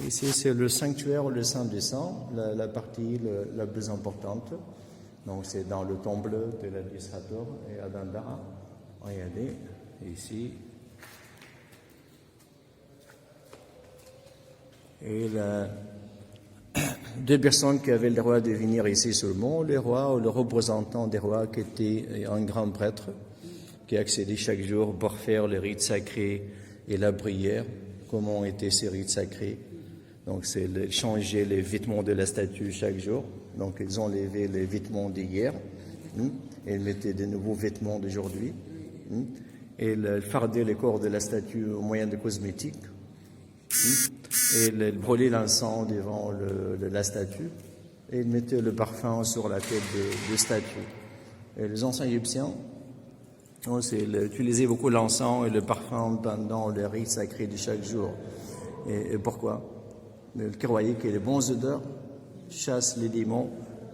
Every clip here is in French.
Ici, c'est le sanctuaire où le sang descend, la partie la plus importante. Donc, c'est dans le temple de la déesse Hathor et à Dandara. Regardez, ici. Et deux personnes qui avaient le droit de venir ici sur le mont, le roi ou le représentant des rois qui était un grand prêtre, qui accédait chaque jour pour faire le rite sacré et la prière. Comment étaient ces rites sacrés? Donc, c'est changer les vêtements de la statue chaque jour. Donc, ils enlevaient les vêtements d'hier et ils mettaient de nouveaux vêtements d'aujourd'hui. Et ils fardaient le corps de la statue au moyen de cosmétiques. Et ils brûlaient l'encens devant la statue. Et ils mettaient le parfum sur la tête de statue. Et les anciens Égyptiens utilisaient beaucoup l'encens et le parfum pendant le rite sacré de chaque jour. Et pourquoi? Ils croyaient que les bonnes odeurs chassent les démons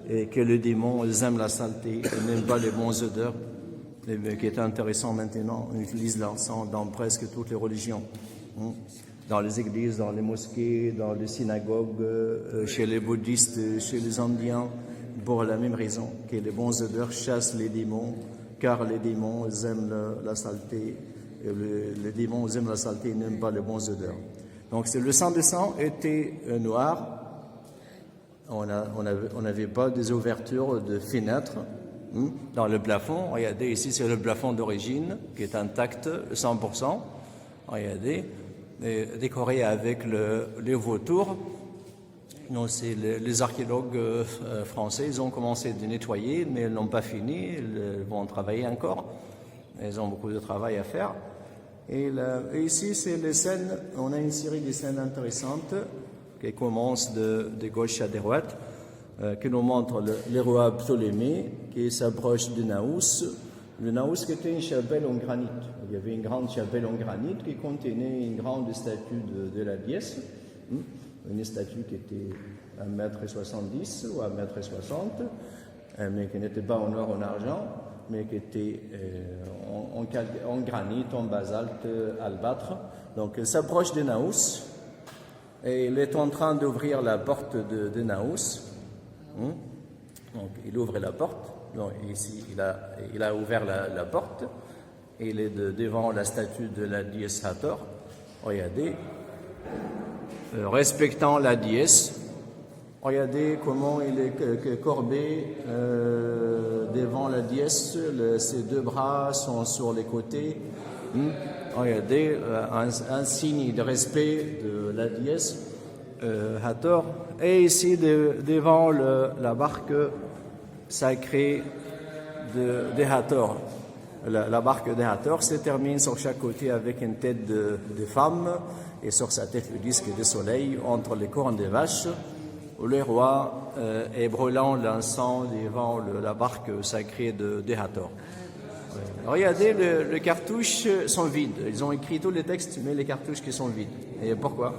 et que les démons ils aiment la saleté et n'aiment pas les bonnes odeurs. Et ce qui est intéressant maintenant, on utilise l'encens dans presque toutes les religions. Dans les églises, dans les mosquées, dans les synagogues, chez les bouddhistes, chez les indiens, pour la même raison, que les bonnes odeurs chassent les démons, car les démons ils aiment la saleté, et les démons ils aiment la saleté et n'aiment pas les bonnes odeurs. Donc le sang de sang était noir, on n'avait pas des ouvertures de fenêtres dans le plafond. Regardez, ici c'est le plafond d'origine qui est intact 100%, regardez, décoré avec les vautours. Donc c'est les archéologues français, ils ont commencé de nettoyer, mais ils n'ont pas fini, ils vont travailler encore, ils ont beaucoup de travail à faire. Et ici, c'est les scènes, on a une série de scènes intéressantes qui commencent de gauche à droite, qui nous montrent le roi Ptolémée qui s'approche de Naous. Le Naous qui était une chapelle en granit. Il y avait une grande chapelle en granit qui contenait une grande statue de la déesse, une statue qui était 1,70 m ou 1,60 m, mais qui n'était pas en or ou en argent, mais qui était en granit, en basalte albâtre. Donc, il s'approche de Naous et il est en train d'ouvrir la porte de Naous. Donc, il ouvre la porte. Donc, ici, il a ouvert la porte. Et il est devant la statue de la déesse Hathor. Regardez, respectant la déesse. Regardez comment il est courbé devant la déesse. Ses deux bras sont sur les côtés. Regardez, un signe de respect de la déesse Hathor. Et ici, devant la barque sacrée de Hathor. La barque de Hathor se termine sur chaque côté avec une tête de femme et sur sa tête le disque de soleil entre les cornes des vaches. Le roi est brûlant l'encens devant la barque sacrée de Hathor. Regardez, les cartouches sont vides. Ils ont écrit tous les textes, mais les cartouches qui sont vides. Et pourquoi?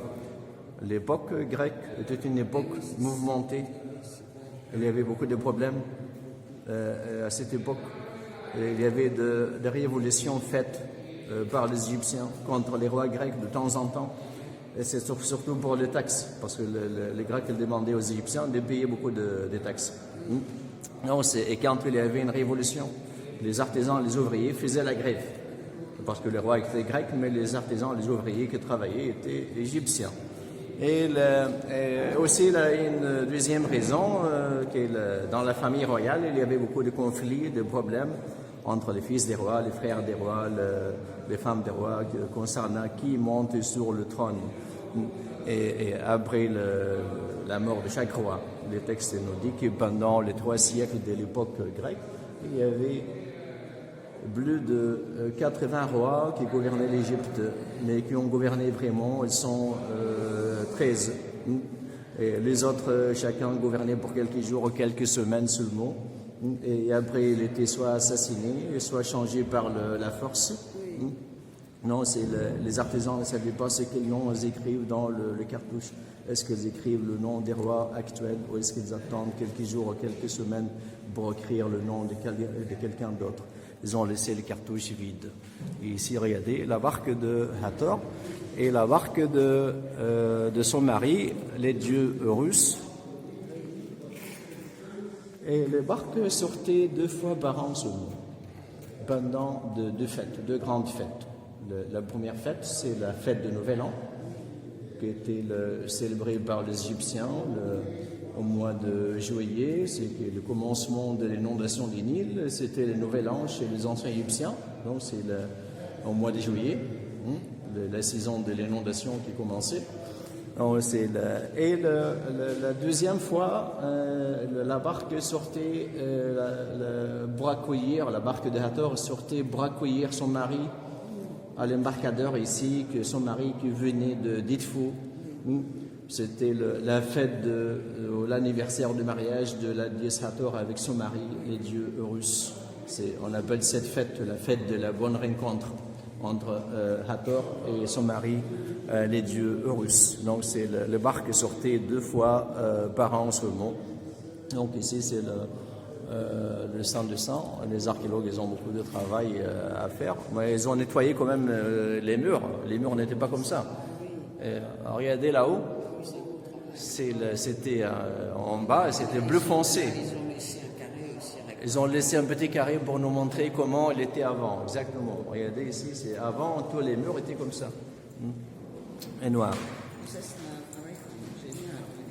L'époque grecque était une époque mouvementée. Il y avait beaucoup de problèmes à cette époque. Il y avait des révolutions faites par les Égyptiens contre les rois grecs de temps en temps. Et c'est surtout pour les taxes, parce que les Grecs ils demandaient aux Égyptiens de payer beaucoup de taxes. Non, et quand il y avait une révolution, les artisans, les ouvriers faisaient la grève. Parce que les rois étaient grecs, mais les artisans, les ouvriers qui travaillaient étaient égyptiens. Et aussi, il y a une deuxième raison, dans la famille royale, il y avait beaucoup de conflits, de problèmes entre les fils des rois, les frères des rois, les femmes des rois, concernant qui monte sur le trône. Et après la mort de chaque roi, les textes nous disent que pendant les 3 siècles de l'époque grecque, il y avait plus de 80 rois qui gouvernaient l'Égypte, mais qui ont gouverné vraiment, ils sont 13. Et les autres, chacun gouvernait pour quelques jours ou quelques semaines seulement. Et après, il était soit assassiné, soit changé par la force. Non, les artisans ne savaient pas ce quel nom ils écrivent dans le cartouche. Est-ce qu'ils écrivent le nom des rois actuels ou est-ce qu'ils attendent quelques jours ou quelques semaines pour écrire le nom de quelqu'un d'autre? ils ont laissé les cartouches vides. Et ici, regardez, la barque de Hathor et la barque de son mari, les dieux russes. Et les barques sortaient 2 fois par an seulement, pendant 2 fêtes, 2 grandes fêtes. La première fête, c'est la fête de Nouvel An, qui était célébrée par les Égyptiens au mois de juillet. C'est le commencement de l'inondation du Nil. C'était le Nouvel An chez les anciens Égyptiens, donc c'est au mois de juillet, la saison de l'inondation qui commençait. Donc, et la deuxième fois, la barque sortait braconnière, la barque de Hathor sortait braconnière son mari à l'embarcadère ici, que son mari qui venait d'Idfou. C'était la fête l'anniversaire de mariage de la déesse Hathor avec son mari, les dieux Horus. On appelle cette fête la fête de la bonne rencontre entre Hathor et son mari, les dieux Horus. Donc c'est le barque sortait 2 fois par an seulement. Donc ici c'est le sang de sang. Les archéologues, ils ont beaucoup de travail à faire. Mais ils ont nettoyé quand même les murs. Les murs n'étaient pas comme ça. Regardez là-haut. C'était en bas, c'était bleu foncé. Ils ont laissé un petit carré pour nous montrer comment il était avant. Exactement. Regardez ici, avant, tous les murs étaient comme ça. Et noirs.